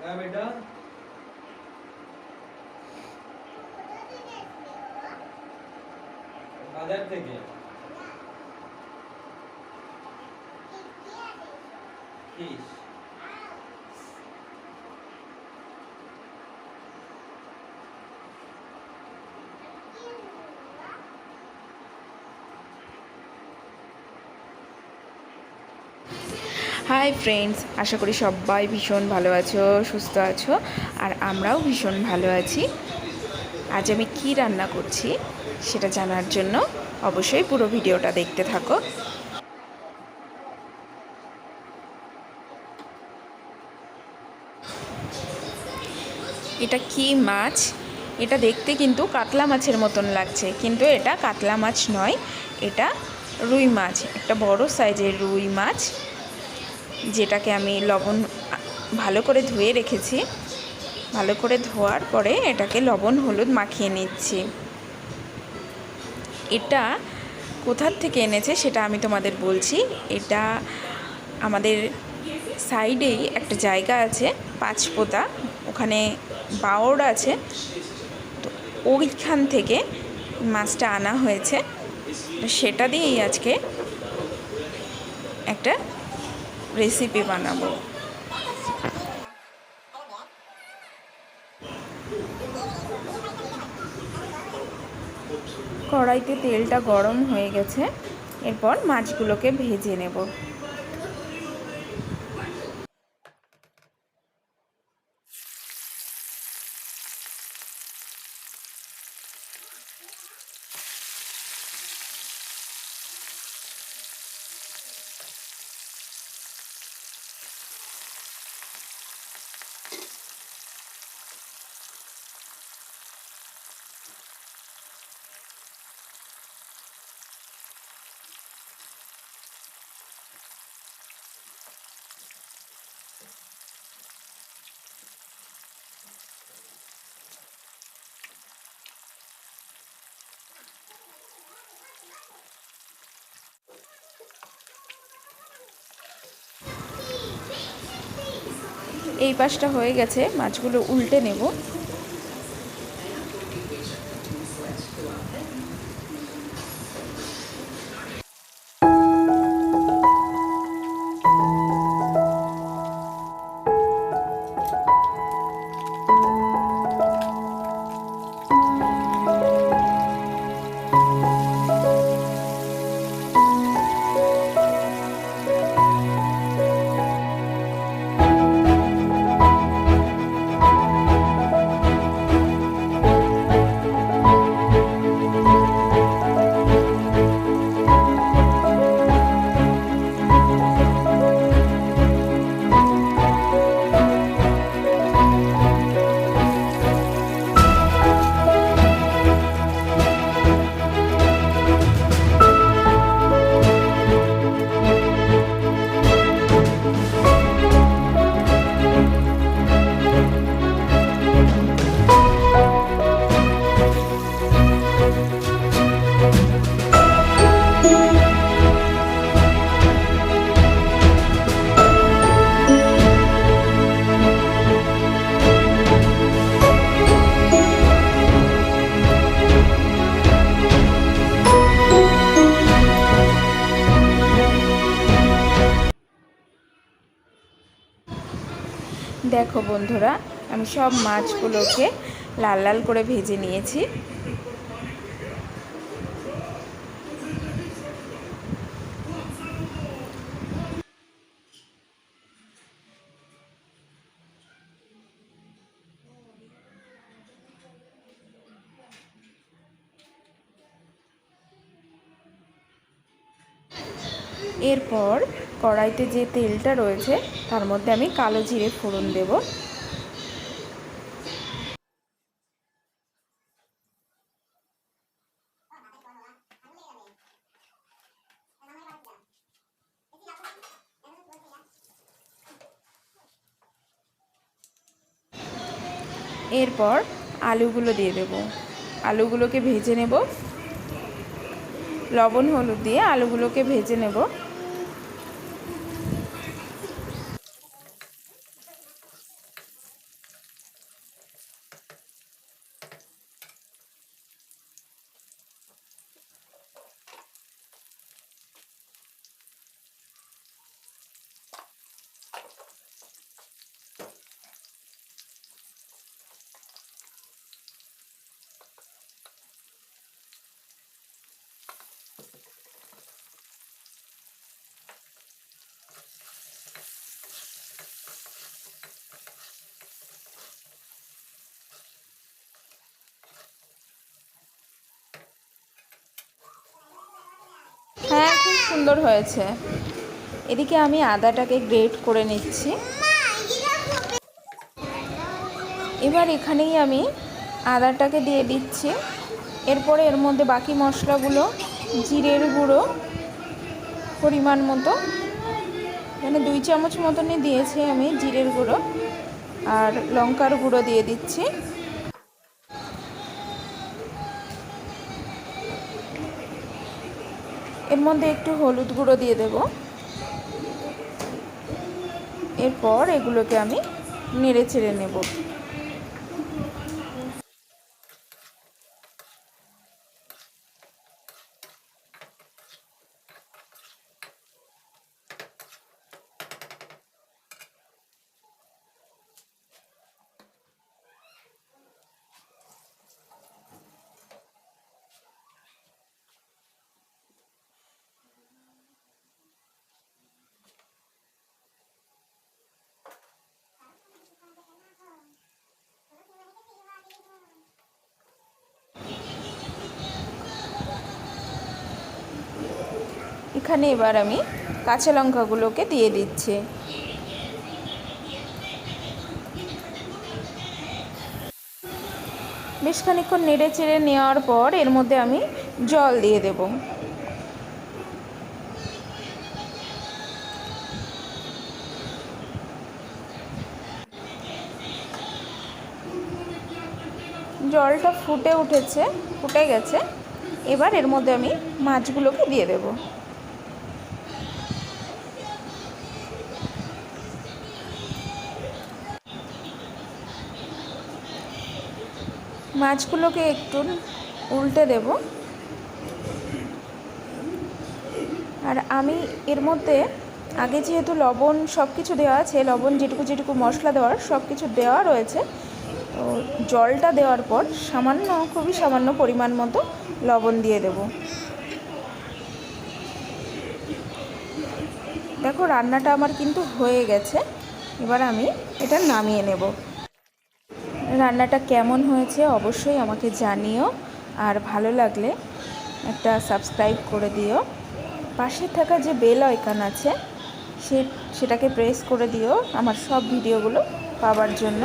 হ্যাঁ বেটা, বাজার থেকে ফিশ। হাই ফ্রেন্ডস, আশা করি সবাই ভীষণ ভালো আছো, সুস্থ আছো। আর আমরাও ভীষণ ভালো আছি। আজ আমি কি রান্না করছি সেটা জানার জন্য অবশ্যই পুরো ভিডিওটা দেখতে থাকো। এটা কি মাছ? এটা দেখতে কিন্তু কাতলা মাছের মতন লাগছে, কিন্তু এটা কাতলা মাছ নয়, এটা রুই মাছ, একটা বড় সাইজের রুই মাছ, যেটাকে আমি লবণ ভালো করে ধুয়ে রেখেছি। ভালো করে ধোয়ার পরে এটাকে লবণ হলুদ মাখিয়ে নিচ্ছি। এটা কোথার থেকে এনেছে সেটা আমি তোমাদের বলছি। এটা আমাদের সাইডেই একটা জায়গা আছে, পাঁচপোতা, ওখানে বাওর আছে, তো ওইখান থেকে মাছটা আনা হয়েছে। সেটা দিয়েই আজকে একটা রেসিপি বানাবো। কড়াইতে তেলটা গরম হয়ে গেছে, এরপর মাছগুলোকে ভেজে নেব। এই পাশটা হয়ে গেছে, মাছগুলো উল্টে নেব। দেখো বন্ধুরা, আমি সব মাছগুলোকে লাল লাল করে ভেজে নিয়েছি। এরপর কড়াইতে যে তেলটা রয়েছে তার মধ্যে আমি কালো জিরে ফোড়ন দেব। এরপর আলুগুলো দিয়ে দেব। আলুগুলোকে ভেজে নেব, লবণ হলুদ দিয়ে আলুগুলোকে ভেজে নেব। সুন্দর হয়েছে। এদিকে আমি আদাটাকে গ্রেট করে নিচ্ছি। এবার এখানেই আমি আদাটাকে দিয়ে দিচ্ছি। এরপরে এর মধ্যে বাকি মশলাগুলো, জিরের গুঁড়ো পরিমাণ মতো, মানে 2 চামচ মতনই দিয়েছি আমি জিরের গুঁড়ো, আর লঙ্কার গুঁড়ো দিয়ে দিচ্ছি। এর মধ্যে একটু হলুদ গুঁড়ো দিয়ে দেব। এরপর এগুলোকে আমি নেড়ে চেড়ে নেব। এখানে এবার আমি কাঁচা লঙ্কাগুলোকে দিয়ে দিচ্ছি। বেশ খানিকক্ষণ নেড়ে চেড়ে নেওয়ার পর এর মধ্যে আমি জল দিয়ে দেব। জলটা ফুটে গেছে। এবার এর মধ্যে আমি মাছগুলোকে দিয়ে দেব। মাছগুলোকে একটু উল্টে দেব। আর আমি এর মধ্যে আগে যেহেতু লবণ সব কিছু দেওয়া আছে, লবণ যেটুকু যেটুকু মশলা দেওয়ার সব কিছু দেওয়া রয়েছে, তো জলটা দেওয়ার পর খুবই সামান্য পরিমাণ মতো লবণ দিয়ে দেব। দেখো রান্নাটা আমার কিন্তু হয়ে গেছে। এবার আমি এটা নামিয়ে নেব। রান্নাটা কেমন হয়েছে অবশ্যই আমাকে জানিও, আর ভালো লাগলে একটা সাবস্ক্রাইব করে দিও। পাশে থাকা যে বেল আইকন আছে সেটাকে প্রেস করে দিও আমার সব ভিডিওগুলো পাওয়ার জন্য।